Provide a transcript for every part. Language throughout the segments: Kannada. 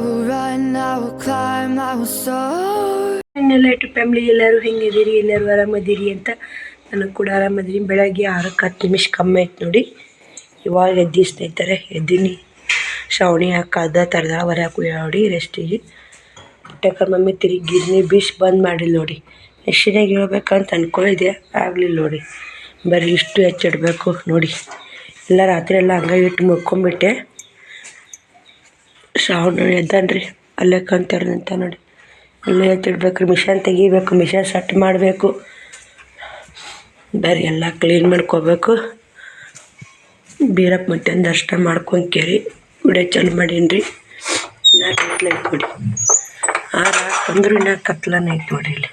will run, I will climb, I will soar. ಇನ್ನೆಲ್ಲ ಇಟ್ಟು ಫ್ಯಾಮಿಲಿ ಎಲ್ಲರೂ ಹೆಂಗಿದ್ದೀರಿ, ಎಲ್ಲರೂ ಆರಾಮದಿರಿ ಅಂತ. ನನಗೆ ಕೂಡ ಆರಾಮದಿರಿ. ಬೆಳಗ್ಗೆ 6:10 ನಿಮಿಷ ಕಮ್ಮಿ ಆಯ್ತು ನೋಡಿ. ಇವಾಗ ಎದ್ದು ಸ್ನೇಹಿತರೆ ಎದ್ದೀನಿ. ಶ್ರಾವಣಿ ಹಾಕದ ತರದ ಹೊರಕ್ಕೆ ನೋಡಿ ರೆಸ್ಟಿಗೆ ಪುಟ್ಟಕ್ಕ ಮಮ್ಮಿ ತಿರುಗಿ ಗಿರ್ನಿ ಬಿಸಿ ಬಂದ್ ಮಾಡಿಲ್ಲ ನೋಡಿ. ಎಷ್ಟಿನಾಗ ಹೇಳ್ಬೇಕಂತ ಅಂದ್ಕೊಂಡಿದ್ದೆ, ಆಗಲಿಲ್ಲ ನೋಡಿ. ಬರೀ ಇಷ್ಟು ಹೆಚ್ಚಿಡ್ಬೇಕು ನೋಡಿ. ಎಲ್ಲ ರಾತ್ರಿ ಎಲ್ಲ ಹಂಗೆ ಇಟ್ಟು ಮುಕ್ಕೊಂಬಿಟ್ಟೆ. ಶ್ರಾವಣ ಎದ್ದನ್ರಿ ಅಲ್ಲೇ ಕಂತಾರಂತ ನೋಡಿ. ಅಲ್ಲೇ ಹೆಚ್ಚಿಡ್ಬೇಕು, ಮಿಷನ್ ತೆಗಿಬೇಕು, ಮಿಷನ್ ಸೆಟ್ ಮಾಡಬೇಕು, ಬರೀ ಎಲ್ಲ ಕ್ಲೀನ್ ಮಾಡ್ಕೋಬೇಕು. ಬೀರಪ್ಪ ಮತ್ತೆ ದರ್ಶನ ಮಾಡ್ಕೊಂಡು ಕೇರಿ ವಿಡಿಯೋ ಚಾಲು ಮಾಡೀನಿ ರೀ. ಇನ್ನ ಕತ್ಲೈತೆ ನೋಡಿ. ಅಂದ್ರೂ ಇನ್ನ ಕತ್ಲನೇ ಐತೆ ನೋಡಿ. ಇಲ್ಲಿ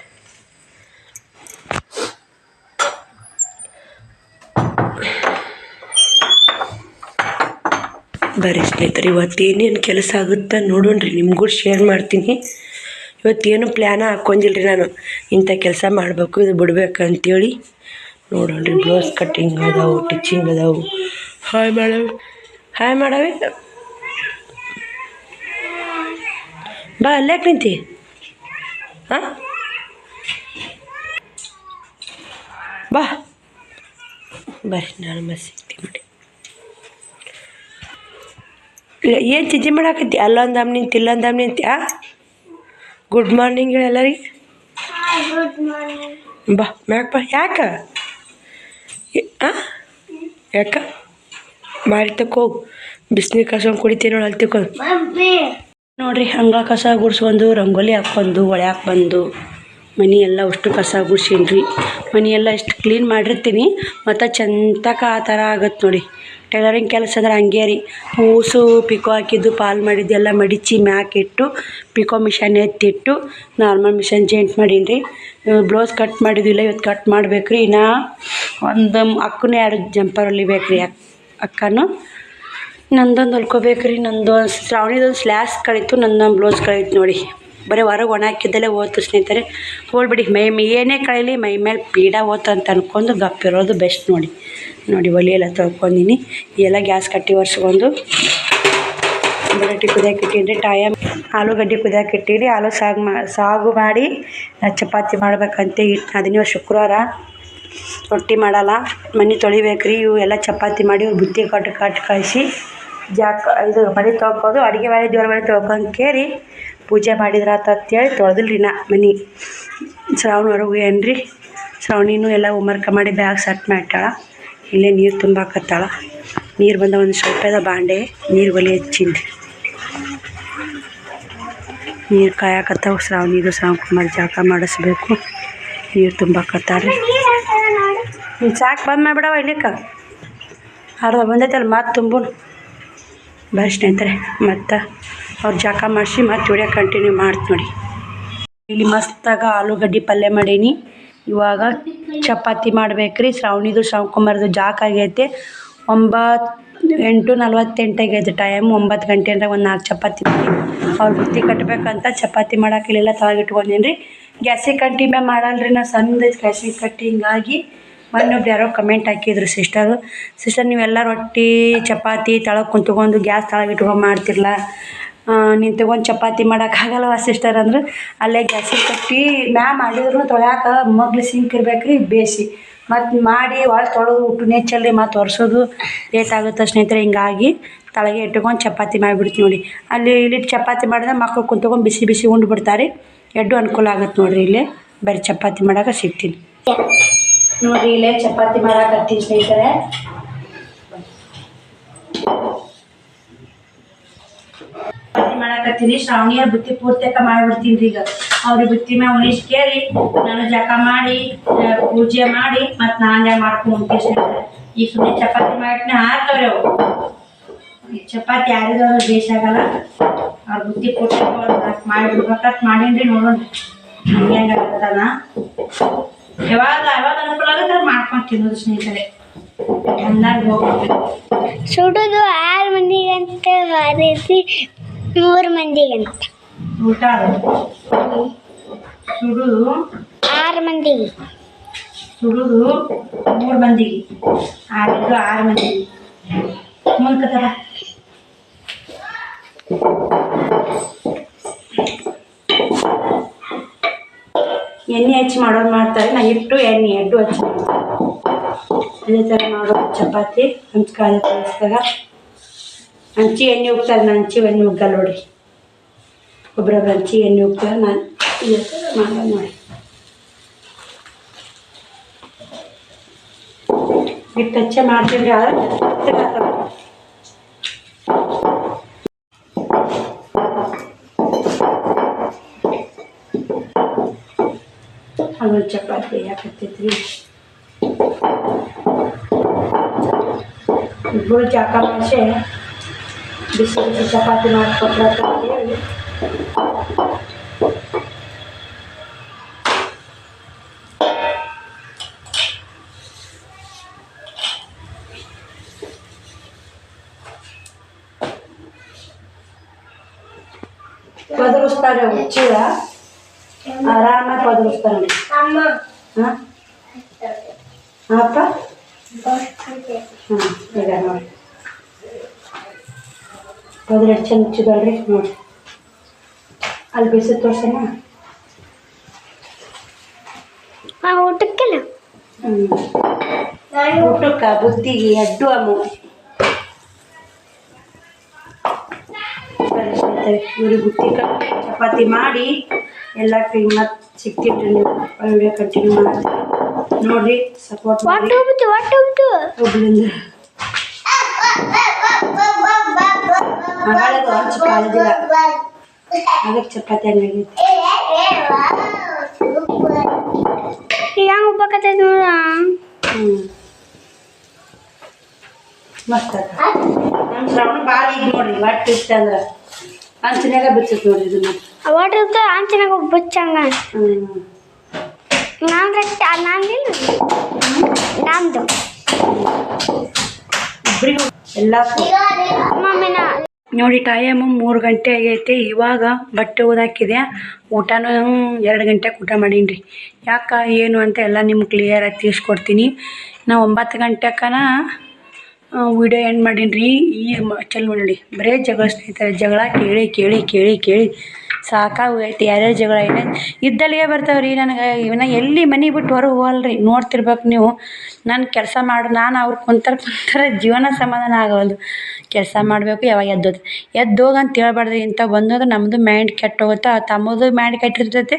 ಬರ್ರಿ ಸ್ನೇಹಿತರೆ, ಇವತ್ತೇನೇನು ಕೆಲಸ ಆಗುತ್ತೆ ನೋಡೋಣ್ರಿ. ನಿಮ್ಗೂ ಶೇರ್ ಮಾಡ್ತೀನಿ. ಇವತ್ತೇನು ಪ್ಲ್ಯಾನ ಹಾಕ್ಕೊಂಡಿಲ್ರಿ ನಾನು, ಇಂಥ ಕೆಲಸ ಮಾಡಬೇಕು ಇದು ಬಿಡ್ಬೇಕಂತೇಳಿ. ನೋಡೋಣ್ರಿ, ಬ್ಲೌಸ್ ಕಟ್ಟಿಂಗ್ ಅದಾವು, ಟಿಚಿಂಗ್ ಅದಾವು. ಹಾಯ್ ಮಾಡವಿ ಬಾ. ಅಲ್ಲಾಕೆ ನಿಂತಿ? ಹಾಂ ಬಾ ಬರ್ರಿ, ನಾನು ಮತ್ತೆ ಸಿಗ್ತೀನಿ ಬಿಡಿ. ಇಲ್ಲ ಏನು ಚಿಜ್ಜಿ ಮಾಡಾಕತ್ತಿ? ಅಲ್ಲೊಂದು ದಮ್ ನಿಂತು ಇಲ್ಲೊಂದು ದಮ್ ನಿಂತಿ. ಗುಡ್ ಮಾರ್ನಿಂಗ್ ಹೇಳಿ ಎಲ್ಲರಿಗೆ. ಬಾ ಮ್ಯಾಕ್ ಬಾ. ಯಾಕೆ ಯಾಕೆ ಮಾರಿ ತಕೋಗು. ಬಿಸಿನೀರು ಕಸ್ಕೊಂಡು ಕುಡಿತೀನಿ ನೋಡಿ, ಅಲ್ಲಿ ತಿಕ್ಕೊಂಡು ನೋಡಿರಿ. ಹಂಗೆ ಕಸ ಗುಡ್ಸ್ಕೊಂಡು ರಂಗೋಲಿ ಹಾಕ್ಕೊಂಡು ಒಳ್ಯಾಕೆ ಬಂದು ಮನೆ ಎಲ್ಲ ಅಷ್ಟು ಕಸ ಗುಡ್ಸೀನಿ ರೀ. ಮನೆ ಎಲ್ಲ ಎಷ್ಟು ಕ್ಲೀನ್ ಮಾಡಿರ್ತೀನಿ ಮತ್ತು ಚಂತಕ ಆ ಥರ ಆಗತ್ತೆ ನೋಡಿ. ಟೈಲರಿಂಗ್ ಕೆಲಸ ಅಂದ್ರೆ ಹಂಗೆ ರೀ. ಹೂಸು ಪಿಕೋ ಹಾಕಿದ್ದು ಪಾಲ್ ಮಾಡಿದ್ದು ಎಲ್ಲ ಮಡಿಚಿ ಮ್ಯಾಕ್ ಇಟ್ಟು ಪಿಕೋ ಮಿಷನ್ ಎತ್ತಿಟ್ಟು ನಾರ್ಮಲ್ ಮಿಷನ್ ಜಾಯಿಂಟ್ ಮಾಡೀನಿ ರೀ. ಬ್ಲೌಸ್ ಕಟ್ ಮಾಡಿದ್ದಿಲ್ಲ, ಇವತ್ತು ಕಟ್ ಮಾಡ್ಬೇಕು ರೀ. ಇನ್ನು ಒಂದು ಅಕ್ಕನೂ 2 ಜಂಪರ್ ಹೊಲಿಬೇಕು ರೀ. ಅಕ್ಕನೂ ನಂದೊಂದು ಹೊಲ್ಕೋಬೇಕು ರೀ. ನಂದು ಶ್ರಾವಣಿದೊಂದು ಸ್ಲ್ಯಾಸ್ ಕಳೀತು, ನಂದೊಂದು ಬ್ಲೌಸ್ ಕಳೀತು ನೋಡಿ. ಬರೀ ಹೊರಗೆ ಒಣ ಹಾಕಿದ್ದಲ್ಲೇ ಓದ್ತು ಸ್ನೇಹಿತರೆ. ಹೋಗ್ಬಿಡಿ, ಏನೇ ಕಳೀಲಿ ಮೈ ಮೇಲೆ ಪೀಡ ಓತು ಅಂತ ಅಂದ್ಕೊಂಡು ಗಪ್ಪಿರೋದು ಬೆಸ್ಟ್ ನೋಡಿ. ನೋಡಿ ಒಲಿ ಎಲ್ಲ ತೊಳ್ಕೊಂಡಿನಿ. ಎಲ್ಲ ಗ್ಯಾಸ್ ಕಟ್ಟಿ ಒರೆಸ್ಕೊಂಡು ಬಟಾಟಿ ಕುದಿಯೋಕೆ ಇಟ್ಟೀನಿ ರೀ. ಆಲೂಗಡ್ಡೆ ಕುದಿಯೋಕೆ ಇಟ್ಟೀರಿ. ಆಲೂ ಸಾಗು ಮಾಡಿ ಚಪಾತಿ ಮಾಡ್ಬೇಕಂತೆ ಇಟ್ಟು ಅದನ್ನ. ಶುಕ್ರವಾರ ರೊಟ್ಟಿ ಮಾಡಲ್ಲ, ಮನೆ ತೊಳಿಬೇಕು ರೀ. ಇವು ಎಲ್ಲ ಚಪಾತಿ ಮಾಡಿ ಇವ್ರು ಬುತ್ತಿ ಕಟ್ಟು ಕಳಿಸಿ ಇದು ಮನೆ ತೊಳ್ಕೊಂಡು ಅಡುಗೆ ಮಾಡಿ ದೇವ್ರ ಮನೆ ತೊಳ್ಕೊಂಡು ಕೇರಿ ಪೂಜೆ ಮಾಡಿದ್ರಾತಂತೇಳಿ ತೊಳೆದಿಲ್ರಿ ನಾ ಮನೆ. ಶ್ರಾವಣ ಹೊರಗೆ ಏನ್ರಿ. ಶ್ರಾವಣಿನೂ ಎಲ್ಲ ಹೋಮ್ವರ್ಕ್ ಮಾಡಿ ಬ್ಯಾಗ್ ಸೆಟ್ ಮಾಡ್ತಾಳ. ಇಲ್ಲೇ ನೀರು ತುಂಬಾಕತ್ತಾಳ. ನೀರು ಬಂದ ಒಂದು ಸ್ವಲ್ಪದ ಬಾಂಡೆ ನೀರು ಒಲೆ ಹಚ್ಚಿನಿ. ನೀರು ಕಾಯಕತ್ತಾವ. ಶ್ರಾವಣಿದು ಶ್ರಾವಣಕುಮಾರ್ ಜಾಕ ಮಾಡಿಸ್ಬೇಕು. ನೀರು ತುಂಬಾಕತ್ತಾಳ್ರಿ. ಸಾಕು ಬಂದ್ ಮಾಡಿಬಿಡವ ಇಲ್ಲಿಕ್ಕ. ಅರ್ಧ ಬಂದೈತಲ್ಲ ಮತ್ತೆ ತುಂಬು. ಬರ್ರಿ ಸ್ನೇಹಿತರೆ, ಮತ್ತು ಅವ್ರು ಜಾಕ ಮಾಡಿಸಿ ಮತ್ತೆ ವಿಡಿಯೋ ಕಂಟಿನ್ಯೂ ಮಾಡ್ತು ನೋಡಿ. ಇಲ್ಲಿ ಮಸ್ತಾಗ ಆಲೂಗಡ್ಡೆ ಪಲ್ಯ ಮಾಡೀನಿ. ಇವಾಗ ಚಪಾತಿ ಮಾಡ್ಬೇಕ್ರಿ. ಶ್ರಾವಣಿದು ಶ್ರಾವಣಕುಮಾರ್ದು ಜಾಕ ಆಗೈತೆ. 8:48 ಆಗೈತೆ ಟೈಮ್. 9 ಗಂಟೆ ಅಂದ್ರೆ ಒಂದು 4 ಚಪಾತಿ ಮಾಡಿ ಅವ್ರು ಬುತ್ತಿ ಕಟ್ಟಬೇಕಂತ ಚಪಾತಿ ಮಾಡಕ್ಕೆ ಇಲ್ಲೆಲ್ಲ ತಳಗಿಟ್ಕೊಂಡೀನಿ ರೀ. ಗ್ಯಾಸಿಗೆ ಕಟ್ಟಿ ಮ್ಯಾಗ ಮಾಡಲ್ರಿ ನಾ, ಸಣ್ಣ ಗ್ಯಾಸಿಗೆ ಕಟ್ಟಿ. ಹಿಂಗಾಗಿ ಮೊನ್ನೊಬ್ರು ಯಾರೋ ಕಮೆಂಟ್ ಹಾಕಿದ್ರು, ಸಿಸ್ಟರ್ ನೀವೆಲ್ಲ ರೊಟ್ಟಿ ಚಪಾತಿ ತಳಗೆ ಕುಂತ್ಕೊಂಡು ಗ್ಯಾಸ್ ತಳಗೆ ಇಟ್ಕೊಂಡು ಮಾಡ್ತಿರಲ್ಲ, ನೀನು ತೊಗೊಂಡು ಚಪಾತಿ ಮಾಡೋಕ್ಕಾಗಲ್ಲವ ಸಿಸ್ಟರ್ ಅಂದ್ರೆ. ಅಲ್ಲೇ ಗ್ಯಾಸಿಗೆ ಕಟ್ಟಿ ಮಾಡಿದ್ರು ತೊಳ್ಯಾಕೆ ಮಗ್ಲು ಸಿಂಕ್ ಇರ್ಬೇಕು ರೀ ಬೇಯಿಸಿ. ಮತ್ತು ಮಾಡಿ ಒಳಗೆ ತೊಳೆದು ಉಪ್ಪು ನೆಚ್ಚಲ್ರಿ ಮತ್ತು ಒರೆಸೋದು ಲೇಟ್ ಆಗುತ್ತೆ ಸ್ನೇಹಿತರೆ. ಹಿಂಗಾಗಿ ತಳಗೆ ಇಟ್ಕೊಂಡು ಚಪಾತಿ ಮಾಡಿಬಿಡ್ತೀವಿ ನೋಡಿ. ಅಲ್ಲಿ ಇಲ್ಲಿ ಚಪಾತಿ ಮಾಡಿದ್ರೆ ಮಕ್ಕಳು ಕುಂತ್ಕೊಂಡು ಬಿಸಿ ಬಿಸಿ ಉಂಡು ಬಿಡ್ತಾರೆ. ಎಡ್ಡು ಅನುಕೂಲ ಆಗುತ್ತೆ ನೋಡಿರಿ. ಇಲ್ಲೇ ಬರೀ ಚಪಾತಿ ಮಾಡೋಕೆ ಸಿಗ್ತೀನಿ ನೋಡಿರಿ. ಇಲ್ಲೇ ಚಪಾತಿ ಮಾಡಾಕತ್ತೀನಿ ಸ್ನೇಹಿತರೆ. ಚಪಾತಿ ಮಾಡಾಕತ್ತೀನಿ. ಶ್ರಾವಣಿಯ ಬುತ್ತಿ ಪೂರ್ತಿಕ ಮಾಡಿಬಿಡ್ತೀನಿ ರೀ. ಈಗ ಅವ್ರಿಗೆ ಬುತ್ತಿ ಮ್ಯಾಗ ಉಣಿಸಿ ಕೇರಿ ನಾನು ಜಕ ಮಾಡಿ ಪೂಜೆ ಮಾಡಿ ಮತ್ತು ನಾನೇ ಮಾಡ್ಕೊಂಡು ಸ್ನೇಹಿತರೆ. ಈ ಸುಮ್ಮನೆ ಚಪಾತಿ ಮಾಡಿಟ್ನೆ ಹಾಕ್ತವ್ರಿ ಅವು. ಚಪಾತಿ ಯಾರಿದವ್ರು ಬೇಸಾಗಲ್ಲ. ಅವ್ರ ಬುತ್ತಿ ಪೂರ್ತಿಕ ಮಾಡಿಬಿಡ್ಬೇಕಂತ ಮಾಡೀನಿ ರೀ. ನೋಡೋಣ ಹಂಗೆ ಹೆಂಗಾಗತ್ತದ. ಯಾವಾಗ ಅನುಕೂಲ ಆಗುತ್ತೆ ಮಾಡ್ಕೊಂಡು ತಿನ್ನೋದು ಸ್ನೇಹಿತರೆ. ಅಂದಾಗ ಹೋಗ್ಬೇಕು. ಸುಡುದು 6 ಮಂದಿಗೆ ಅಂತ ಮಾಡಿಸಿ 3 ಮಂದಿಗೆ ಅಂತ ಊಟ ಸುಡುದು 6 ಮಂದಿಗೆ, ಸುಡುದು 3 ಮಂದಿಗೆ, 6 ಮಂದಿಗೆ. ಮುಂದ್ಕತ್ತದ ಎಣ್ಣೆ ಹಚ್ಚಿ ಮಾಡೋದು ಮಾಡ್ತಾರೆ. ನಾ ಹಿಟ್ಟು ಎಣ್ಣೆ ಎರಡು ಹಚ್ಚಿ ಮಾಡ್ತಾರೆ. ಅದೇ ಥರ ಮಾಡೋದು ಚಪಾತಿ ಹಂಚ್ಕಾಲ ಕಲಿಸ್ದಾಗ ಹಂಚಿ ಎಣ್ಣೆ ಹೋಗ್ತಾರೆ. ನಾನು ಹಂಚಿ ಎಣ್ಣೆ ಹೋಗಲ್ಲ ನೋಡಿ. ಒಬ್ಬರೊಬ್ಬರು ಹಂಚಿ ಎಣ್ಣೆ ಹೋಗ್ತಾರೆ. ನಾನು ಇದೇ ಥರ ಮಾಡೋದು ನೋಡಿ. ಹಿಟ್ಟು ಹಚ್ಚೆ ಮಾಡ್ತೀನಿ ರೀ. ಆದರೆ ಅದೊಂದು ಚಪಾತಿ ಹಾಕತ್ತೈತ್ರಿ. ಇಬ್ಬರು ಜಾಕ ಮಾಡಿಸಿ ಬಿಸಿ ಬಿಸಿ ಚಪಾತಿ ಮಾಡಿಕೊಟ್ರೆ ಹೇಳಿ ಬದಲಿಸ್ತಾರೆ. ಹುಚ್ಚಿದ ಆರಾಮಾಗಿ ಬದಲಿಸ್ತಾರೆ. ಹಾಂ ಅಪ್ಪ ಈಗ ನೋಡಿ ಬದಲು ಎಷ್ಟು ಚೆಂದ ಹುಚ್ಚಿದಲ್ರಿ ನೋಡಿ. ಅಲ್ಲಿ ಬಿಸಿ ತೋರ್ಸೋಣ. ಊಟಕ್ಕೆಲ್ಲ ಊಟಕ್ಕೆ ಬುದ್ಧಿಗೆ ಅಡ್ಡು ಅಮ್ಮ ಇವ್ರಿಗೆ ಬುತ್ತಿ ಚಪಾತಿ ಮಾಡಿ ಎಲ್ಲ ಕ್ಲೀನ್ ಮತ್ತು ಸಿಗ್ತಿದ್ರಿ. ನೀವು ವಿಡಿಯೋ ಕಂಟಿನ್ಯೂ ಮಾಡ್ತೀವಿ ನೋಡಿರಿ. ಸಪೋರ್ಟ್ ಮಾಡಿ ಒಬ್ಳಿಂದ ಮಗಳದು ಹಂಚು ಕಾಲದಿಲ್ಲ ಅದಕ್ಕೆ ಚಪಾತಿ ಹಂಗಾಗೈತಿ. ಹೆಂಗೆ ಉಪ್ಪಕತ್ತೈತಿ ನೋಡ. ಮಸ್ತ್ ನಮ್ಮ ಶ್ರವಣ ಭಾಳ ಈಗ ನೋಡ್ರಿ ಒಟ್ಟು ಇಷ್ಟ ಅಂದ್ರೆ ಹಂಚಿನಾಗ ಬಿಚ್ಚತ್ ನೋಡ್ರಿ ಇದನ್ನ. ವಾಟರ್ ಅಂಚಿನಾಗ ಬಚ್ಚಂಗ ನಂದು ಇಬ್ಬರಿಗೂ ಎಲ್ಲ ನೋಡಿ. ಟೈಮು 3 ಗಂಟೆ ಆಗೈತಿ. ಇವಾಗ ಬಟ್ಟೆ ಓದಾಕಿದೆ. ಊಟನೂ 2 ಗಂಟೆಗೆ ಊಟ ಮಾಡೀನಿ ರೀ. ಯಾಕೆ ಏನು ಅಂತ ಎಲ್ಲ ನಿಮ್ಗೆ ಕ್ಲಿಯರಾಗಿ ತಿಳಿಸ್ಕೊಡ್ತೀನಿ. ನಾ 9 ಗಂಟೆಕನ ವಿಡಿಯೋ ಎಂಡ್ ಮಾಡೀನಿ ರೀ. ಈಗ ಚಲ್ ನೋಡಿ ಬರೇ ಜಗಳ ಸ್ನೇಹಿತರೆ. ಜಗಳ ಕೇಳಿ ಕೇಳಿ ಕೇಳಿ ಕೇಳಿ ಸಾಕಾಗೋಗೈತಿ. ಯಾರ್ಯಾರು ಜಗಳ ಇದ್ದಲ್ಲಿಗೆ ಬರ್ತಾವ್ರಿ. ನನಗೆ ಇವನ್ನ ಎಲ್ಲಿ ಮನೆ ಬಿಟ್ಟು ಹೊರಗೆ ಹೋಗಲ್ರಿ. ನೋಡ್ತಿರ್ಬೇಕು ನೀವು. ನಾನು ಕೆಲಸ ನಾನು ಅವ್ರು ಕುಂತಾರೆ ಜೀವನ ಸಮಾಧಾನ ಆಗೋದು. ಕೆಲಸ ಮಾಡಬೇಕು. ಯಾವಾಗ ಎದ್ದೋಗ ಅಂತ ಹೇಳ್ಬಾರ್ದು. ಇಂಥ ಬಂದೋದ್ರೆ ನಮ್ಮದು ಮೈಂಡ್ ಕೆಟ್ಟೋಗುತ್ತೆ. ತಮ್ಮದು ಮೈಂಡ್ ಕೆಟ್ಟಿರ್ತೈತೆ.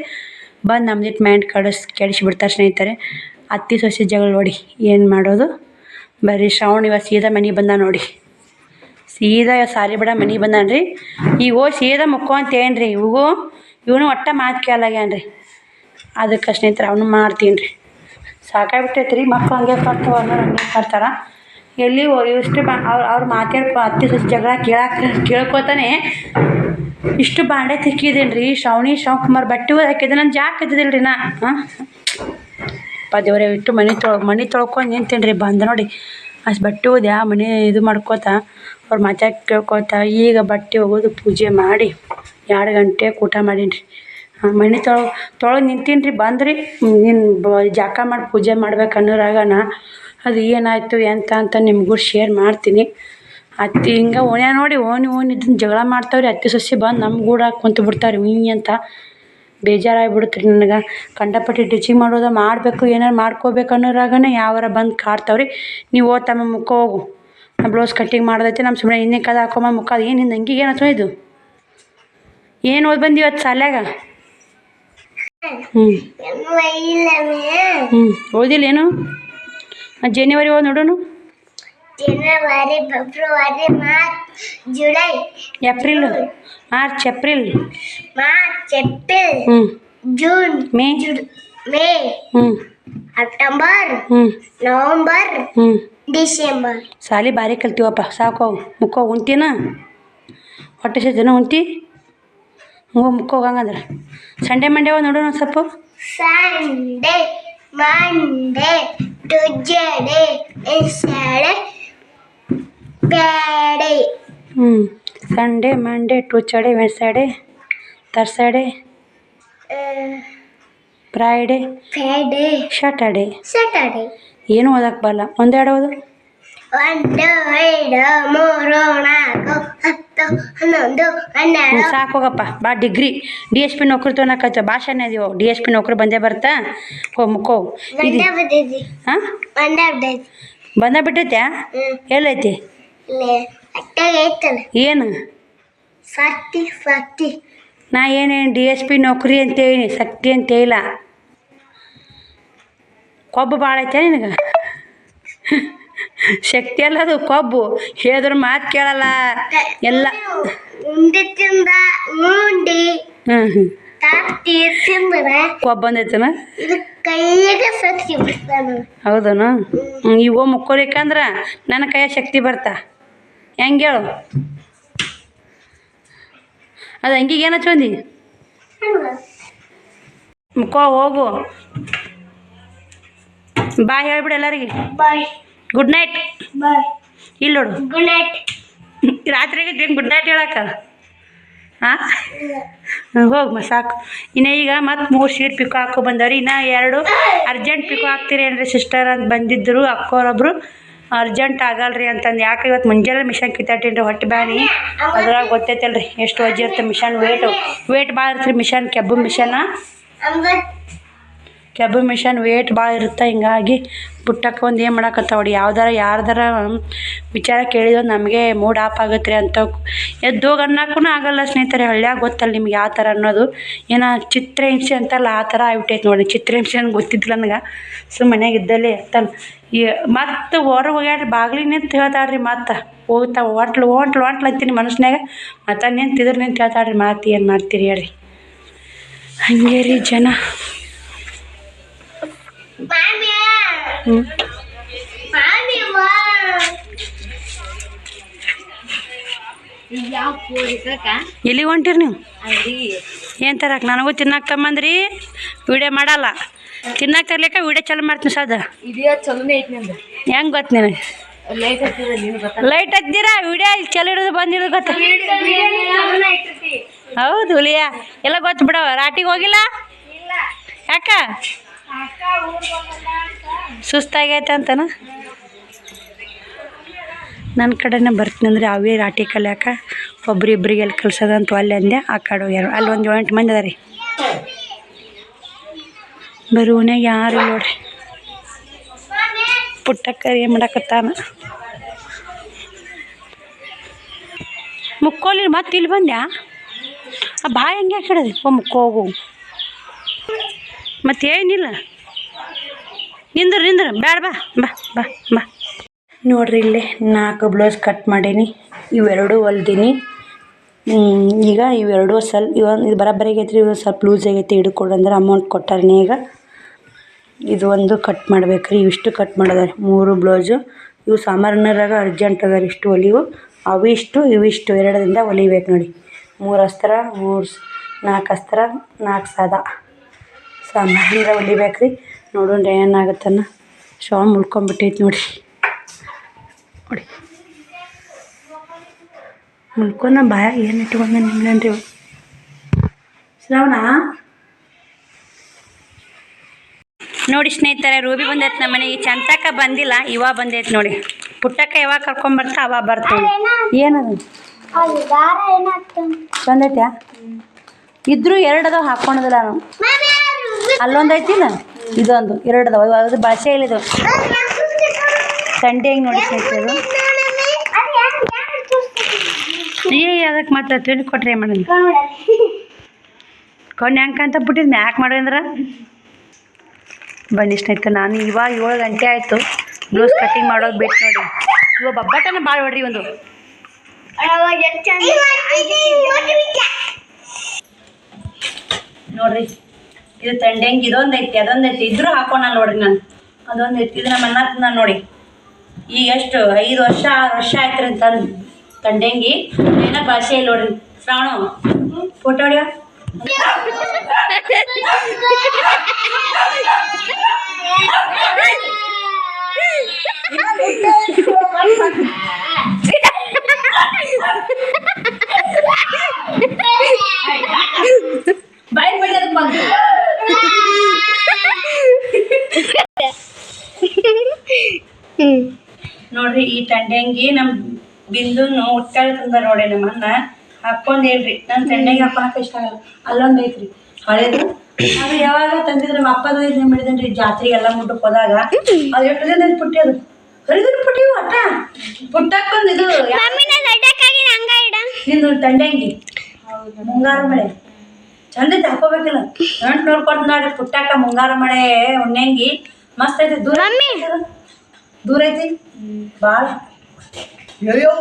ಬಂದು ನಮ್ದಿಟ್ಟು ಮೈಂಡ್ ಕೆಡಿಸ್ಬಿಡ್ತಾರೆ ಸ್ನೇಹಿತರೆ. ಅತ್ತಿ ಸೊಸೆ ಜಗಳ ನೋಡಿ ಏನು ಮಾಡೋದು. ಬರೀ ಶ್ರಾವಣ ಇವಾಗ ಸೀದಾ ಮನೆಗೆ ಬಂದ ನೋಡಿ. ಸೀದಾ ಸಾರಿ ಬಿಡ ಮನೆಗೆ ಬಂದಾನ್ರಿ. ಈಗ ಹೋಗಿ ಸೀದಾ ಮುಕ್ಕೊಂತೇನು ರೀ. ಇವನು ಒಟ್ಟ ಮಾತು ಕೇಳಾಗ್ಯಾನ ರೀ. ಅದಕ್ಕೆ ಸ್ನೇಹಿತರೆ ಅವನು ಮಾಡ್ತೀನಿ ರೀ. ಸಾಕಾಗ್ಬಿಟ್ಟೈತೆ ರೀ. ಮಕ್ಕಳು ಹಂಗೆ ಬರ್ತಾವ ಅನ್ನೋರು ಹಂಗೆ ಬರ್ತಾರ. ಎಲ್ಲಿ ಇಷ್ಟು ಅವ್ರು ಮಾತಾಡ್ಕೊ ಅತ್ತಿ ಸೊಸೆ ಜಗಳ ಕೇಳ್ಕೊತಾನೆ ಇಷ್ಟು ಬಾಂಡೆ ತಿಕ್ಕಿದ್ದೀನಿ ರೀ. ಶ್ರವಣಕುಮಾರ್ ಬಟ್ಟೆ ಹಾಕಿದ್ದೆ. ನಾನು ಜಾಕ್ ಹತ್ತಿದಿಲ್ಲ ರೀ. ನಾ ದೇವರೇ ಇಟ್ಟು ಮನೆ ತೊಳ್ಕೊಂಡು ನಿಂತೀನಿ ರೀ. ಬಂದ ನೋಡಿ ಅಷ್ಟು ಬಟ್ಟೆ ಹೋದ್ಯಾ ಮನೆ ಇದು ಮಾಡ್ಕೋತ ಅವ್ರು ಮಾತಾಡಿ ಕೇಳ್ಕೊತ ಈಗ ಬಟ್ಟೆ ಹೋಗೋದು ಪೂಜೆ ಮಾಡಿ 2 ಗಂಟೆಗೆ ಊಟ ಮಾಡೀನಿ ರೀ. ಮನೆ ತೊಳೆದು ನಿಂತೀನಿ ರೀ. ಬಂದ್ರಿ ನೀನು ಜಾಕ ಮಾಡಿ ಪೂಜೆ ಮಾಡ್ಬೇಕು ಅನ್ನೋರಾಗನ ಅದು ಏನಾಯಿತು ಅಂತ ನಿಮಗೂ ಶೇರ್ ಮಾಡ್ತೀನಿ. ಅತ್ತಿ ಹಿಂಗೆ ಓಣ್ಯ ನೋಡಿ ಇದನ್ನ ಜಗಳ ಮಾಡ್ತಾವ್ರಿ. ಅತ್ತಿ ಸೊಸೆ ಬಂದು ನಮ್ಮ ಗೂಡ ಕುಂತು ಬಿಡ್ತಾರೆ ಅಂತ ಬೇಜಾರಾಗಿಬಿಡುತ್ತೆ ರೀ ನನಗೆ. ಕಂಡಪಟ್ಟು ಟೀಚಿಂಗ್ ಮಾಡೋದು ಮಾಡಬೇಕು ಏನಾರು ಮಾಡ್ಕೋಬೇಕು ಅನ್ನೋರಾಗನೇ ಯಾವಾರ ಬಂದು ಕಾಡ್ತಾವ್ರಿ. ನೀವು ತಮ್ಮ ಮುಖ ಹೋಗು. ನಾ ಬ್ಲೌಸ್ ಕಟ್ಟಿಂಗ್ ಮಾಡೋದೈತೆ. ನಮ್ಮ ಸುಮ್ಮನೆ ಇನ್ನೇ ಕದ ಹಾಕೊಂಬ ಮುಖ ಅದು ಏನು ಹಿಂದೆ ಹಂಗೆ ಏನು ಅಥವಾ ಇದು ಏನು ಓದಿ ಬಂದು ಇವತ್ತು ಶಾಲ್ಯಾಗ ಓದಿಲ್ಲ ಏನು. ಜನವರಿ ಓದಿ ನೋಡೋಣ. January February March July April March April June May October November December. ಸಾಲಿ ಭಾರಿ ಕಲ್ತೀವಪ್ಪ. ಸಾಕು ಮುಖ ಉಂತಿನ ಹೊಟ್ಟೆ ಜನ ಉಂತಿ ಮುಖ ಹೋಗಂಗಂದ್ರೆ ಸಂಡೇ ಮಂಡೇ ಹೋಗಿ ನೋಡೋಣ ಸ್ವಲ್ಪ. Sunday Monday Tuesday Wednesday Friday. Sunday Monday Tuesday Wednesday Thursday Friday Saturday. ಏನು ಓದಕ್ಕೆ ಬರಲ್ಲ. 1-2 ಓದು. 1 2 3 4 10 11 12 ಸಾಕೋಗಪ್ಪ ಬಾ ಡಿಗ್ರಿ DSP ನೌಕರಿ ತೊಗೊಳಕತ್ತ ಭಾಷೆನೇ ಅದೀವು DSP ನೌಕರಿ ಬಂದೇ ಬರ್ತಾ ಹೋ ಮುಕ್ಕೋ ಇದು ಹಾಂ ಬಂದ ಬಿಟ್ಟೈತ್ಯಾ ಎಲ್ಲೈತಿ ಏನು ನಾ ಏನೇನು DSP ನೌಕರಿ ಅಂತೇಳಿ ಶಕ್ತಿ ಅಂತೇಳಿಲ್ಲ ಕೊಬ್ಬು ಭಾಳ ಐತೆ ನಿನಗೆ ಶಕ್ತಿ ಅಲ್ಲ ಅದು ಕೊಬ್ಬು ಹೇಳಿದ್ರು ಮಾತು ಕೇಳಲ್ಲ ಎಲ್ಲ ಕೊಬ್ಬು ಬಂದೈತನ ಹೌದನು ಇವು ಮುಕ್ಕೋಲಿಕ್ಕಂದ್ರೆ ನನ್ನ ಕೈಯ ಶಕ್ತಿ ಬರ್ತಾ ಹೆಂಗೆ ಹೇಳು ಅದು ಹಂಗಿಗೆ ಏನು ಹಚ್ಕೊಂಡಿ ಮುಕ್ಕೋ ಹೋಗು ಬಾಯ್ ಹೇಳ್ಬಿಡು ಎಲ್ಲರಿಗೆ ಗುಡ್ ನೈಟ್ ಇಲ್ಲಿ ನೋಡು ಗುಡ್ ನೈಟ್ ರಾತ್ರಿಗೆ ಗುಡ್ ನೈಟ್ ಹೇಳಕ್ಕ ಹಾಂ ಹೋಗಮ್ಮ ಸಾಕು ಇನ್ನು ಈಗ ಮತ್ತೆ 3 ಸೀಟ್ ಪಿಕೋ ಹಾಕೋ ಬಂದವ್ರಿ ಇನ್ನು 2 ಅರ್ಜೆಂಟ್ ಪಿಕೋ ಹಾಕ್ತೀರಿ ಏನ್ರಿ ಸಿಸ್ಟರ್ ಅಂತ ಬಂದಿದ್ದರು ಅಕ್ಕೋರೊಬ್ರು ಅರ್ಜೆಂಟ್ ಆಗಲ್ರಿ ಅಂತಂದು ಯಾಕೆ ಇವತ್ತು ಮುಂಜಾನೆ ಮಿಷನ್ ಕಿತ್ತಾಟೀನಿ ಹೊಟ್ಟೆ ಬ್ಯಾನಿ ಅದ್ರಾಗ ಗೊತ್ತೈತಲ್ರಿ ಎಷ್ಟು ವಜ್ಜಿ ಇರುತ್ತೆ ಮಿಷನ್ ವೇಟ್ ಭಾಳ ಇರ್ತೀರಿ ಮಿಷನ್ ಕೆಬ್ಬು ಮಿಷನ್ ವೇಟ್ ಭಾಳ ಇರುತ್ತೆ ಹಿಂಗಾಗಿ ಪುಟ್ಟಕ್ಕೆ ಒಂದು ಏನು ಮಾಡಕತ್ತಾವಡಿ ಯಾರ್ದಾರ ವಿಚಾರ ಕೇಳಿದ್ರೆ ನಮಗೆ ಮೂಡ್ ಆಫ್ ಆಗುತ್ತೆ ರೀ ಅಂತ ಎದ್ದೋಗಿ ಅನ್ನಕ್ಕೂ ಆಗಲ್ಲ ಸ್ನೇಹಿತರೆ ಹಳ್ಳಿಯಾಗ ಗೊತ್ತಲ್ಲ ನಿಮ್ಗೆ ಯಾವ ಥರ ಅನ್ನೋದು ಏನೋ ಚಿತ್ರಹಿಂಸೆ ಅಂತಲ್ಲ ಆ ಥರ ಆಗ್ಬಿಟ್ಟೈತೆ ನೋಡಿ ಚಿತ್ರಹಿಂಸೆ ಅಂತ ಗೊತ್ತಿದ್ದಿಲ್ಲ ನನಗೆ ಮನ್ಯಾಗ ಇದ್ದಲ್ಲೇ ಇರ್ತಾನೆ ಮತ್ತು ಹೊರಗೆ ಹೋಗ್ಯಾಡ್ರಿ ಬಾಗಿಲಿಗೆ ನಿಂತು ಹೇಳ್ತಾಳ್ರಿ ಮತ್ತೆ ಹೋಗ್ತಾ ಹೊಂಟ್ಲು ಅಂತೀನಿ ಮನಸ್ಸಿನಾಗ ಮತ್ತು ನಿಂತು ಹೇಳ್ತಾಳ್ರಿ ಮಾತು ಏನು ಮಾಡ್ತೀರಿ ಹೇಳ್ರಿ ಹಂಗೆ ರೀ ಜನ ಎಲ್ಲಿಗೆ ಹೊಂಟಿರಿ ನೀವು ಏನು ತರಕ್ಕೆ ನನಗೂ ತಿನ್ನಕ್ಕೆ ತಮ್ಮಂದ್ರಿ ವಿಡಿಯೋ ಮಾಡಲ್ಲ ತಿನ್ನಕ್ಕೆ ತರ್ಲಿಕ್ಕೆ ವಿಡಿಯೋ ಚಾಲು ಮಾಡ್ತೀನಿ ಸದ ಹೆಂಗೆ ಗೊತ್ತು ನಿನಗೆ ಲೈಟ್ ಹತ್ತಿರ ವಿಡಿಯೋ ಚಲೋ ಇರೋದು ಬಂದಿರೋದು ಗೊತ್ತ ಹೌದು ಹುಲಿಯಾ ಎಲ್ಲ ಗೊತ್ತು ಬಿಡವ ರಾಟಿಗೆ ಹೋಗಿಲ್ಲ ಯಾಕ ಸುಸ್ತಾಗೈತೆ ಅಂತನ ನನ್ನ ಕಡೆನೇ ಬರ್ತೀನಿ ಅಂದರೆ ಅವೇ ರಾಟಿ ಕಲಿಯಾಕ ಒಬ್ರಿಬ್ರಿಗೆ ಎಲ್ಲಿ ಕಲ್ಸೋದಂತ ಅಲ್ಲಿ ಅಂದೆ ಆ ಕಡೆ ಹೋಗ್ಯಾರ ಅಲ್ಲಿ ಒಂದು 7 ಮಂದಿ ಅದ ರೀ ಬರುವನಾಗ ಯಾರು ನೋಡ್ರಿ ಪುಟ್ಟಕ್ಕ ಏನು ಮಾಡಕತ್ತಾನ ಮುಕ್ಕೋಲಿ ಮತ್ತೆ ಇಲ್ಲಿ ಬಂದ್ಯಾ ಆ ಬಾಯಿ ಹಂಗೆ ಹಾಕಿಡೋದು ಮುಕ್ಕೋಗು ಮತ್ತೇನಿಲ್ಲ ನಿಂದ್ರ ಬೇಡ ಬಾ ನೋಡ್ರಿ ಇಲ್ಲಿ 4 ಬ್ಲೌಸ್ ಕಟ್ ಮಾಡೀನಿ ಇವೆರಡು ಹೊಲ್ದೀನಿ ಈಗ ಇವೆರಡು ಇದು ಬರಾಬರಿ ಆಗೈತೆ ರೀ ಇವು ಸ್ವಲ್ಪ ಲೂಸ್ ಆಗೈತೆ ಹಿಡ್ಕೊಡು ಅಂದ್ರೆ ಅಮೌಂಟ್ ಕೊಟ್ಟಾರನೇ ಈಗ ಇದು ಒಂದು ಕಟ್ ಮಾಡ್ಬೇಕು ರೀ ಇವಿಷ್ಟು ಕಟ್ ಮಾಡೋದಾರೆ 3 ಬ್ಲೌಸು ಇವು ಸಾಮಾನ್ಯರಾಗ ಅರ್ಜೆಂಟ್ ಅದಾರ ಇಷ್ಟು ಹೊಲಿವು ಇವಿಷ್ಟು 2ರಿಂದ ಹೊಲಿಬೇಕು ನೋಡಿ 3 ಅಸ್ತರ 4 ಅಸ್ತರ 4 ಸಾದ ಸಾಮಾನ್ಯರ ಹೊಲಿಬೇಕು ರೀ ನೋಡೋಣ ಏನಾಗುತ್ತನ್ನ ಶಾವ್ ಮುಳ್ಕೊಂಬಿಟ್ಟೈತೆ ನೋಡಿ ಮುಳ್ಕೊಂಡ ಬಾಯ ಏನು ಇಟ್ಕೊಂಡ ನಿಮ್ಮೇನ್ರಿ ಶ್ರಾವಣ ನೋಡಿ ಸ್ನೇಹಿತರೆ ರೂಬಿ ಬಂದೈತೆ ನಮ್ಮ ಮನೆಗೆ ಚಂತಕ್ಕ ಬಂದಿಲ್ಲ ಇವಾಗ ಬಂದೈತೆ ನೋಡಿ ಪುಟ್ಟಕ್ಕ ಯಾವಾಗ ಕರ್ಕೊಂಬರ್ತಾ ಅವಾಗ ಬರ್ತೀವಿ ಏನದು ಬಂದೈತ್ಯಾ ಇದ್ರೂ 2 ಅದಾವ ಹಾಕ್ಕೊಳೋದಿಲ್ಲ ನಾನು ಅಲ್ಲೊಂದು ಐತಿಲ್ಲ ಇದೊಂದು 2 ಅದಾವ ಅದು ಭಾಷೆ ಇಲ್ಲಿದು ಸಂಡೆ ಹೆಂಗೆ ನೋಡಿ ಸ್ನೇಹಿತರು ಅದಕ್ಕೆ ಮತ್ತೆ ತಿಳಿ ಕೊಟ್ರೆ ಏನು ಮಾಡೋದು ಕೊಂಡು ಹೆಂಗೆ ಅಂತ ಬಿಟ್ಟಿದ್ದು ಮ್ಯಾಕ್ ಮಾಡೋದಂದ್ರೆ ಬನ್ನಿ ಸ್ನೇಹಿತರೆ ನಾನು ಇವಾಗ 7 ಗಂಟೆ ಆಯಿತು ಬ್ಲೌಸ್ ಕಟ್ಟಿಂಗ್ ಮಾಡೋದು ಬಿಟ್ಟು ನೋಡಿ ಇವಾಗ ಬಬ್ಬಟ್ಟನ ಭಾಳ ಹೊಡ್ರಿ ಒಂದು ನೋಡ್ರಿ ಇದು ತಂಡೆಂಗೆ ಇದೊಂದು ಐತಿ ಅದೊಂದು ಐತಿ ಇದ್ರೂ ಹಾಕೋಣ ನೋಡ್ರಿ ನಾನು ಅದೊಂದು ಐತಿ ಇದು ನಮ್ಮ ಅಣ್ಣ ನಾನು ನೋಡಿ ಈಗ ಎಷ್ಟು 5 ವರ್ಷ 6 ವರ್ಷ ಆಯ್ತು ರೀ ತಂಡೆಂಗಿ ಏನೋ ಭಾಷೆ ಇಲ್ಲ ನೋಡ್ರಿ ಶ್ರಾವಣ ಫೋಟೋ ಹೊಡಿಯೋ ಬಾಯ್ ಮಾಡಿ ಅದಕ್ಕೆ ಬಂದು ನೋಡ್ರಿ ಈ ತಂಡಂಗಿ ನಮ್ಮ ಬಿಂದುನು ಉಟ್ಟಾಳ ತಂದ ನೋಡಿ ನಮ್ಮ ಅಣ್ಣ ಹಾಕ್ಕೊಂಡೇನ್ರಿ ನನ್ನ ತಂಡಂಗಿ ಹಾಕೊಳಕ್ಕೆ ಇಷ್ಟ ಆಗಲ್ಲ. ಅಲ್ಲೊಂದು ಐತ್ರಿ ಹಳೇದು, ಅದು ಯಾವಾಗ ತಂದಿದ್ರೆ ನಮ್ಮ ಅಪ್ಪದ ಇದನ್ನ ಮಾಡಿದನ್ರಿ ಜಾತ್ರೆಗೆ ಎಲ್ಲ ಮುಟ್ಟಕ್ಕೆ ಹೋದಾಗ. ಅದು ಎಷ್ಟು ದಿನ ಪುಟ್ಟಿ, ಅದು ಹರಿದ್ರು ಪುಟ್ಟಿ ಅಟ್ಟ ಪುಟ್ಟಕ್ಕೊಂದು ಇದು ನಿಂದು ತಂಡಂಗಿ ಮುಂಗಾರು ಮಳೆ ಚಂದ ಐತೆ, ಹಾಕೋಬೇಕಿಲ್ಲ ಗಂಟು ನೋಡ್ಕೊಂಡು ನೋಡ್ರಿ ಪುಟ್ಟಕ್ಕ ಮುಂಗಾರು ಮಳೆ ಉಣ್ಣಂಗಿ ಮಸ್ತ್ ಐತಿ. ದೂರ ಐತಿ ಭಾಳ. ಅಯ್ಯೋ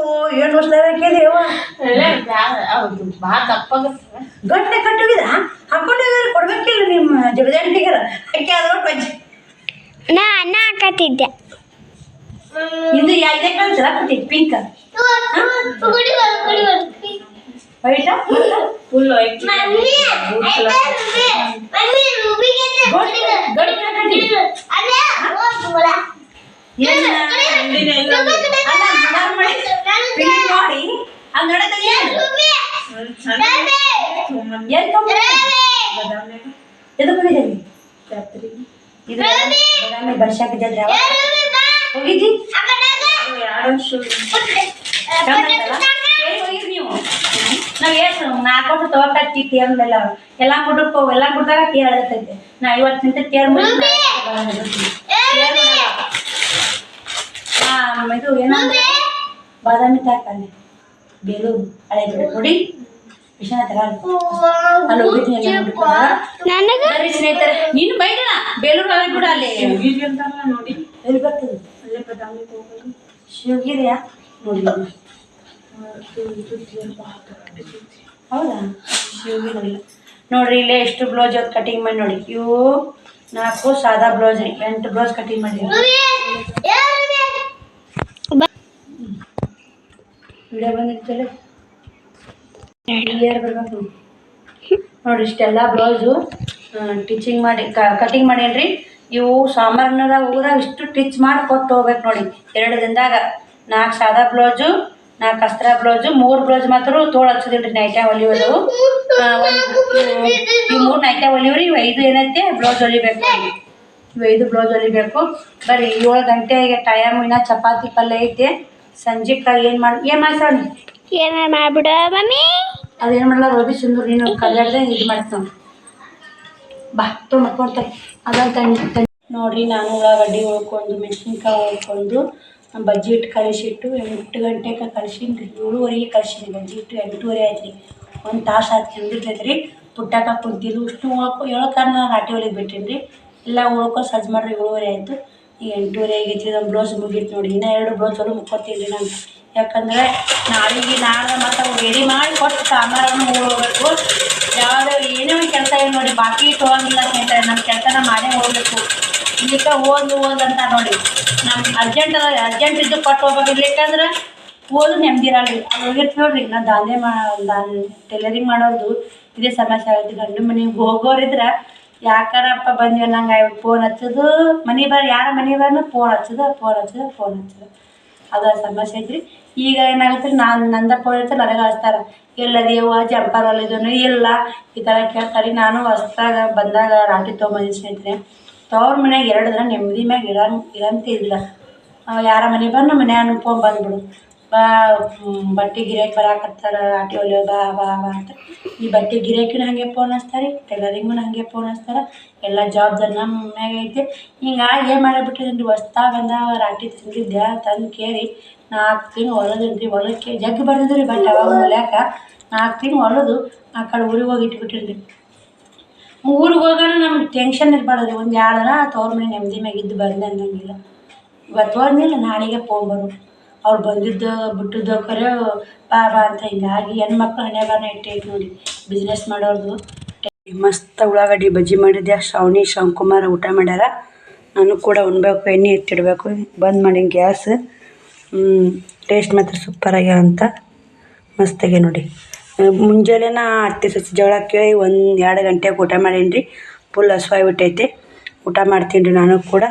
ಏನು ವರ್ಷ ಹಾಕಿದೇವ ಗಂಟೆ ಕಟ್ಟೋಗಿದ ಹಾಕೊಂಡಿದ್ರೆ ಕೊಡ್ಬೇಕಿಲ್ಲ ನಿಮ್ಮ ಜಗದಂಟಿಗರ ಅಕ್ಕಿ ಆದ್ರೂ ಪಂಚ ನಾ ಅನ್ನ ಹಾಕತ್ತಿದ್ದೆ. ಇದು ಯಾವ್ದೇ ಕಳ್ಸಲ್ಲ ಪುಟ್ಟಿ ಪಿಂಕ್ ವೈಟ ಫುಲ್ ವೈಟ್ ನೋಡಿ ಅದು ಇದು ಬರ್ಸಾಕಿದ್ದೆ ಹೋಗಿದ್ದಿ ನೀವು ನಾವ್ ಎಷ್ಟು ನಾಲ್ಕು ತಗೋಕತ್ತಿ ತೇರ್ಮೆಲ್ಲ ಎಲ್ಲ ಗುಡ್ಡಕ್ಕೆ ಎಲ್ಲ ಗುಡ್ದಾಗ ತೇರ್ ಹೇಳ್ತೈತೆ. ನಾ ಇವತ್ತಿಂತ ತೇರ್ ಇದು ಏನೋ ಬಾದಾಮಿ ತಾಕಲ್ಲಿ ಬೇಲೂರು ಹಳೆ ನೋಡಿ ವಿಶ್ವನಾಥ ಅಲ್ಲಿ ಹೋಗಿದ್ದೀನಿ ಸ್ನೇಹಿತರೆ. ನೀನು ಬೈದಲ್ಲ ಬೇಲೂರು ಹಳೆ ಕೂಡ ಅಲ್ಲಿ ನೋಡಿ ಎಲ್ಲಿ ಬರ್ತದೆ ಅಲ್ಲೇ ಬಾದಾಮಿ ಹೋಗೋದು ಶಿವಗಿರಿಯ ನೋಡಿ. ಹೌದಾ ಶಿವಗಿರಿ ನೋಡ್ರಿ ಇಲ್ಲೇ ಎಷ್ಟು ಬ್ಲೌಸ್ ಅದು ಕಟಿಂಗ್ ಮಾಡಿ ನೋಡಿ. ಇವು 4 ಸಾದಾ ಬ್ಲೌಸ್ ರೀ, 8 ಬ್ಲೌಸ್ ಕಟಿಂಗ್ ಮಾಡಿ ವಿಡಿಯೋ ಬಂದಿರ್ತಲ್ಲ ಕ್ಲಿಯರ್ ಬರ್ಬೇಕು ನೋಡ್ರಿ. ಇಷ್ಟೆಲ್ಲ ಬ್ಲೌಸು ಟಿಚಿಂಗ್ ಮಾಡಿ ಕಟಿಂಗ್ ಮಾಡೇನ್ರಿ. ಇವು ಸಾಂಬಾರನ್ನೆಲ್ಲ ಹೋಗೋದಾಗ ಇಷ್ಟು ಟಿಚ್ ಮಾಡಿ ಕೊಟ್ಟು ಹೋಗ್ಬೇಕು ನೋಡಿ. 2 ದಿನದಾಗ 4 ಸಾದಾ ಬ್ಲೌಸು, 4 ಅಸ್ತ್ರ ಬ್ಲೌಸು, 3 ಬ್ಲೌಸ್ ಮಾತ್ರ ತೋಳು ಹಚ್ಚೋದಿಲ್ರಿ ನೈಟೇ ಹೊಲಿಯೋದು. ಇವು 3 ನೈಟೇ ಹೊಲಿವ್ರಿ. ಇವು 5 ಏನೈತೆ ಬ್ಲೌಸ್ ಹೊಲಿಬೇಕು. ಇವು 5 ಬ್ಲೌಸ್ ಹೊಲಿಬೇಕು. ಬರೀ 7 ಗಂಟೆಗೆ ಟೈಮ್. ಇನ್ನ ಚಪಾತಿ ಪಲ್ಯ ಐತೆ. ಸಂಜೆಗೆ ಏನು ಮಾಡ್ತಾವ ಏನಾರು ಮಾಡ್ಬಿಡ ಮಮ್ಮಿ. ಅದೇನು ಮಾಡಲ್ಲ ರೋಬಿ ಸಿಂಧೂರು ನೀನು ಕಲ್ಯಾಡ್ದೆ ಇದು ಮಾಡ್ತಾವ ಬಾ ತೊಗೊಂಡ್ಕೊಂತ ಅದಂತ ನೋಡ್ರಿ. ನಾನು ಉಳ್ಳಾಗಡ್ಡಿ ಉಳ್ಕೊಂಡು ಮೆಣಸಿನ್ಕಾಯಿ ಉಳ್ಕೊಂಡು ಬಜ್ಜಿ ಹಿಟ್ಟು ಕಲಿಸಿಟ್ಟು 8 ಗಂಟೆಗೆ ಕಲಿಸೀನಿ ರೀ. 7:15 ಕಲಿಸೀನಿ ಬಜ್ಜಿ ಹಿಟ್ಟು. 8:30 ಆಯ್ತು ರೀ. 1 ತಾಸು ಆಯ್ತು ತಿಂದಿರ್ತೈತೆ ರೀ. ಪುಟ್ಟಾಕ ಕುಂತಿದ್ದು ಇಷ್ಟು ಹೇಳೋಕಾರ ನಾನು ರಾಟಿ ಹೊಲಿಗೆ ಬಿಟ್ಟೀನಿ ರೀ. ಎಲ್ಲ ಉಳ್ಕೊ ಸಜ್ಜು ಮಾಡ್ರಿ 7:30 ಆಯಿತು. ಈಗ 8:30 ಆಗೈತಿ. ನಮ್ಮ ಬ್ಲೌಸ್ ಮುಗೀತು ನೋಡಿ. ಇನ್ನೂ 2 ಬ್ಲೌಸ್ ಹೊಲು ಮುಕ್ಕೋತೀನಿ ರೀ ನಾನು. ಯಾಕಂದರೆ ನಾಳೆಗೆ ನಾಳೆ ಮತ್ತು ರೆಡಿ ಮಾಡಿ ಕೊಟ್ಟು ಸಾಂಬಾರನ್ನು ಹೋಗ್ಬೇಕು. ಯಾವುದೇ ಏನೇ ಒಂದು ಕೆಲಸ ಏನು ನೋಡಿ ಬಾಕಿ ತೊಗೊಂಡಿಲ್ಲ ಸ್ನೇಹಿತರೆ. ನಮ್ಮ ಕೆಲಸನ ಮಾಡೇ ಹೋಗ್ಬೇಕು. ಇದಕ್ಕೆ ಓದು ಅಂತ ನೋಡಿ ನಮ್ಮ ಅರ್ಜೆಂಟ್ ಇದ್ದು ಕೊಟ್ಟು ಹೋಗ್ಬೇಕು. ಇರ್ಲಿಕ್ಕಂದ್ರೆ ಓದು ನೆಮ್ಮದಿರಲ್ರಿ. ಅದು ಹೋಗಿರ್ತೀವಿ ನೋಡ್ರಿ. ನಾನು ಟೈಲರಿಂಗ್ ಮಾಡೋದು ಇದೇ ಸಮಸ್ಯೆ ಆಗುತ್ತೆ. ಗಂಡು ಮನೆಗೆ ಹೋಗೋರಿದ್ರೆ ಯಾಕಾರಪ್ಪ ಬಂದ್ವಿ ನಂಗೆ ಫೋನ್ ಹಚ್ಚೋದು ಮನೆ ಯಾರ ಮನೆ ಬರ್ನ ಫೋನ್ ಹಚ್ಚೋದು ಅದು ಸಮಸ್ಯೆ ಐತ್ರಿ. ಈಗ ಏನಾಗುತ್ತೆ ನಾನು ನಂದ ಫೋನ್ ಇರ್ತದೆ ನನಗೆ ಹಚ್ತಾರೆ ಎಲ್ಲದೇವ ಜಂಪರ್ ಹೊಲಿದನು ಇಲ್ಲ ಈ ಥರ ಕೇಳ್ತಾರೆ. ನಾನು ಹೊಸ್ದಾಗ ಬಂದಾಗ ರಾಟಿ ತೊಗೊಂಬಂದು ಸ್ನೇಹಿತರೆ. ತವ್ರ ಮನ್ಯಾಗ 2 ದಿನ ನೆಮ್ಮದಿ ಮ್ಯಾಗ ಇರಂತೆ ಇಲ್ಲ. ಯಾರ ಮನೆ ಬಂದು ಮನ್ಯಾಗ ಫೋನ್ ಬಂದ್ಬಿಡು ಬಾ ಬಟ್ಟೆ ಗಿರಾಕಿ ಬರಾಕತ್ತಾರೆ ರಾಟಿ ಹೊಲಿಯೋ ಬಾ ಅಂತ. ಈ ಬಟ್ಟೆ ಗಿರಾಕಿನೂ ಹಾಗೆ ಫೋನ್ ಹಚ್ತಾರೆ, ಟೈಲರಿಂಗೂ ಹಾಗೆ ಫೋನ್ ಹಚ್ತಾರೆ. ಎಲ್ಲ ಜವಾಬ್ದಾರಿ ನಮ್ಮ ಮ್ಯಾಗ ಐತೆ. ಹಿಂಗಾಗಿ ಏನು ಮಾಡಿಬಿಟ್ಟಿದ್ದೀನಿ ರೀ. ಹೊಸ್ದಾಗ ಬಂದಾಗ ರಾಟಿ ತಂದಿದ್ದೆ ತಂದು ಕೇರಿ 4 ತಿಂಗಳು ಹೊಲೋದಿಲ್ಲ ರೀ. ಹೊಲಕ್ಕೆ ಜಗ್ಗಿ ಬರ್ತಿದ್ವಿ ರೀ ಬಟ್ ಅವಾಗ ಹೊಲ್ಯಾಕ 4 ತಿಂಗಳು ಹೊಲೋದು ಆ ಕಡೆ ಊರಿಗೆ ಹೋಗಿ ಇಟ್ಬಿಟ್ಟಿನಿ ರೀ. ಊರಿಗೆ ಹೋಗೋಣ ನಮ್ಗೆ ಟೆನ್ಷನ್ ಇರಬಾರ್ದು ರೀ. 1-2 ದಿನ ತವ್ರ ಮನೆ ನೆಮ್ಮದಿ ಮ್ಯಾಗಿದ್ದು ಬಂದೆ ಅನ್ನಂಗಿಲ್ಲ. ಇವತ್ತು ಹೋದ್ನಿಲ್ಲ ನಾಳೆಗೆ ಫೋನ್ ಬರೋದು ಅವ್ರು ಬಂದಿದ್ದು ಬಿಟ್ಟಿದ್ದು ಕರೆ ಬಾ ಅಂತ. ಹಿಂಗಾಗಿ ಹೆಣ್ಮಕ್ಳು ಹಣೆಬರಹ ಇಟ್ಟೈತೆ ನೋಡಿ ಬಿಸ್ನೆಸ್ ಮಾಡೋರ್ದು. ಮಸ್ತ್ ಉಳ್ಳಾಗಡ್ಡಿ ಬಜ್ಜಿ ಮಾಡಿದ್ದೆ. ಶ್ರಾವಣಿ ಶಿವಕುಮಾರ ಊಟ ಮಾಡ್ಯಾರ. ನಾನು ಕೂಡ ಉಣ್ಬೇಕು. ಎಣ್ಣೆ ಎತ್ತಿಡಬೇಕು. ಬಂದ್ ಮಾಡೀನಿ ಗ್ಯಾಸ್. ಟೇಸ್ಟ್ ಮಾತ್ರ ಸೂಪರ್ ಆಗ್ಯಾವ ಅಂತ ಮಸ್ತಾಗೆ ನೋಡಿ. ಮುಂಜಾನೆನ ಅತ್ತೆ ಸಸಿ ಜಗಳ ಕೇಳಿ 1-2 ಗಂಟೆಗೆ ಊಟ ಮಾಡೀನಿ ರೀ. ಫುಲ್ ಹಸ್ವಾಗ್ಬಿಟ್ಟೈತೆ. ಊಟ ಮಾಡ್ತೀನಿ ರೀ ನಾನು ಕೂಡ.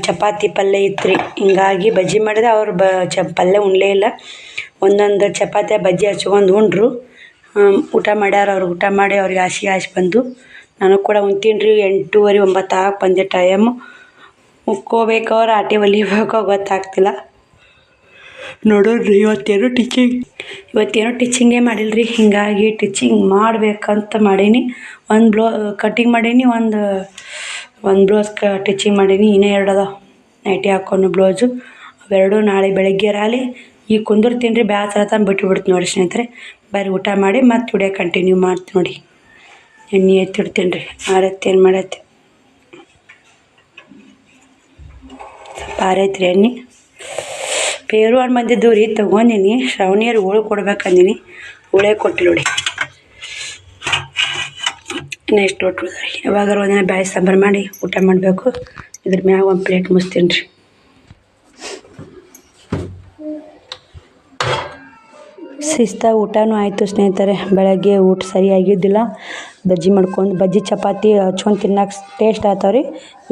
ಚಪಾತಿ ಪಲ್ಯ ಇತ್ತು ರೀ. ಹಿಂಗಾಗಿ ಬಜ್ಜಿ ಮಾಡಿದೆ. ಅವ್ರು ಪಲ್ಯ ಉಣ್ಲೇ ಇಲ್ಲ. ಒಂದೊಂದು ಚಪಾತಿ ಬಜ್ಜಿ ಹಚ್ಕೊಂಡು ಉಂಡ್ರು. ಊಟ ಮಾಡ್ಯಾರ. ಅವ್ರು ಊಟ ಮಾಡಿ ಅವ್ರಿಗೆ ಆಸೆ ಬಂದು ನಾನು ಕೂಡ ಉಣ್ತೀನಿ ರೀ. 8:30-9 ಆಗಕ್ಕೆ ಬಂದೆ ಟೈಮು. ಮುಕ್ಕೋಬೇಕು ರಾಟಿ ಹೊಲಿಬೇಕೋ ಗೊತ್ತಾಗ್ತಿಲ್ಲ. ನೋಡೋರಿ ಇವತ್ತೇನೋ ಟೀಚಿಂಗೇ ಮಾಡಿಲ್ಲ ರೀ. ಹೀಗಾಗಿ ಟೀಚಿಂಗ್ ಮಾಡ್ಬೇಕಂತ ಮಾಡೀನಿ. ಒಂದು ಕಟ್ಟಿಂಗ್ ಮಾಡೀನಿ, ಒಂದು ಬ್ಲೌಸ್ ಟೀಚಿಂಗ್ ಮಾಡೀನಿ. ಇನ್ನೂ 2 ಅದಾವ ನೈಟಿ ಹಾಕ್ಕೊಂಡು ಬ್ಲೌಸು. ಅವೆರಡು ನಾಳೆ ಬೆಳಗ್ಗೆ ರಾಲಿ. ಈಗ ಕುಂದಿರ್ತೀನಿ ರೀ, ಬ್ಯಾಸರ ಬಿಟ್ಟು ಬಿಡ್ತೀನಿ ನೋಡಿ ಸ್ನೇಹಿತರೆ. ಬರೀ ಊಟ ಮಾಡಿ ಮತ್ತೆ ವಿಡಿಯೋ ಕಂಟಿನ್ಯೂ ಮಾಡ್ತೀನಿ ನೋಡಿ. ಎಣ್ಣೆ ಎತ್ತಿಡ್ತೀನಿ ರೀ, ಆರೈತಿ ಏನು ಮಾಡೈತಿ ಸ್ವಲ್ಪ ಆರೈತಿ ರೀ ಎಣ್ಣೆ. ಪೇರು ಹಣ್ಣು ಬಂದಿದ್ದು ರೀ, ತೊಗೊಂಡಿನಿ. ಶ್ರಾವಣಿಯರು ಹೋಳು ಕೊಡ್ಬೇಕಂದಿನಿ, ಹೋಳೇ ಕೊಟ್ಟಿಲ್ಲ ನೋಡಿ. ನೆಕ್ಸ್ಟ್ ಒಟ್ಟು ಯಾವಾಗಾರು ಒಂದಿನ ಬ್ಯಾಳಿ ಸಾಂಬಾರು ಮಾಡಿ ಊಟ ಮಾಡಬೇಕು. ಇದ್ರ ಮ್ಯಾಗ ಒಂದು ಪ್ಲೇಟ್ ಮುಚ್ತೀನಿ ರೀ. ಶಿಸ್ತಾಗಿ ಊಟನೂ ಆಯಿತು ಸ್ನೇಹಿತರೆ. ಬೆಳಗ್ಗೆ ಊಟ ಸರಿಯಾಗಿದ್ದಿಲ್ಲ. ಬಜ್ಜಿ ಚಪಾತಿ ಹಚ್ಕೊಂಡು ತಿನ್ನಕ್ಕೆ ಟೇಸ್ಟ್ ಆಗ್ತಾವ್ರಿ.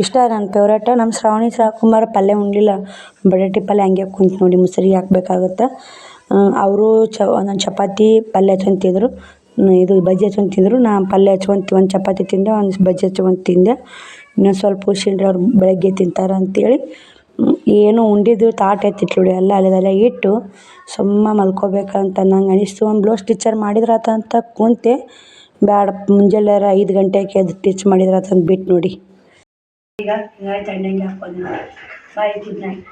ಇಷ್ಟ ನನ್ನ ಫೇವ್ರೇಟ. ನಮ್ಮ ಶ್ರಾವಣಿ ಕುಮಾರ ಪಲ್ಯ ಉಣ್ಲಿಲ್ಲ, ಬಟಾಟಿ ಪಲ್ಯ ಹಂಗೆ ಕುಂತು ನೋಡಿ ಮುಸರಿ ಹಾಕ್ಬೇಕಾಗತ್ತೆ. ಅವರು ಒಂದೊಂದು ಚಪಾತಿ ಪಲ್ಯ ಹಚ್ಕೊಂಡು ತಿಂದರು, ಇದು ಬಜ್ಜಿ ಹಚ್ಕೊಂಡು ತಿಂದರು. ನಾನು ಪಲ್ಯ ಹಚ್ಕೊಂಡು ಒಂದು ಚಪಾತಿ ತಿಂದೆ, ಒಂದು ಬಜ್ಜಿ ಹಚ್ಕೊಂಡು ತಿಂದೆ. ಇನ್ನೊಂದು ಸ್ವಲ್ಪ ಉಳ್ಸಿನ್ರಿ, ಅವ್ರು ಬೆಳಗ್ಗೆ ತಿಂತಾರೆ ಅಂತೇಳಿ. ಏನು ಉಂಡಿದ್ದು ತಾಟ ಎತ್ತಿಟ್ಲು ನೋಡಿ, ಎಲ್ಲ ಅಲ್ಲದಲ್ಲೇ ಇಟ್ಟು ಸುಮ್ಮ ಮಲ್ಕೋಬೇಕಂತ ನಂಗೆ ಅನಿಸ್ತು. ಒಂದು ಬ್ಲೌಸ್ ಟೀಚರ್ ಮಾಡಿದ್ರಾತಂತ ಕುಂತೆ, ಬ್ಯಾಡ ಮುಂಜಾನೆ 5 ಗಂಟೆಗೆ ಎದ್ದು ಟೀಚ್ ಮಾಡಿದ್ರಾತಂತ ಬಿಟ್ಟು ನೋಡಿ. ಈಗ ತಣ್ಣಗೆ ಹಾಕ್ಕೊಂಡು ಬಾಯ್, ಗುಡ್ ನೈಟ್.